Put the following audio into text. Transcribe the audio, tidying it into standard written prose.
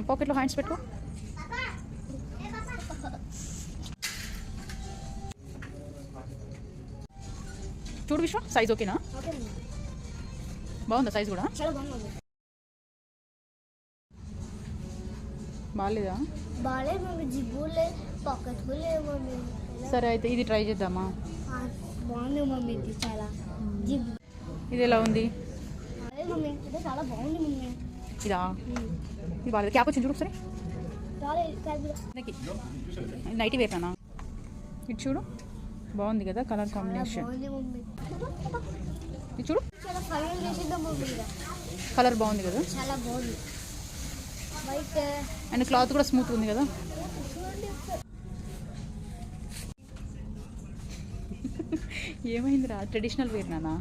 పాకెట్లో హ్యాండ్స్ పెట్టుకో. చూడు విశ్వ, సైజ్ ఓకేనా? బాగుందా సైజ్ కూడా? బాగాలేదా? సరే అయితే ఇది ట్రై చేద్దామా? బాగుంది మమ్మీ, ఇది చాలా జిబ్. ఇది ఎలా ఉంది? మమ్మీ ఇది చాలా బాగుంది మమ్మీ. ఇదా? ఇది బాగాలేదు. క్యాప్ వచ్చింది చూడు ఒకసారి. నైటీ వేరేనా? ఇది చూడు, బాగుంది కదా కలర్ కాంబినేషన్. ఇది చూడు, కలర్ బాగుంది కదా, చాలా బాగుంది. అండ్ క్లాత్ కూడా స్మూత్ ఉంది కదా. ఏమైందిరా? ట్రెడిషనల్ వేర్ నానా?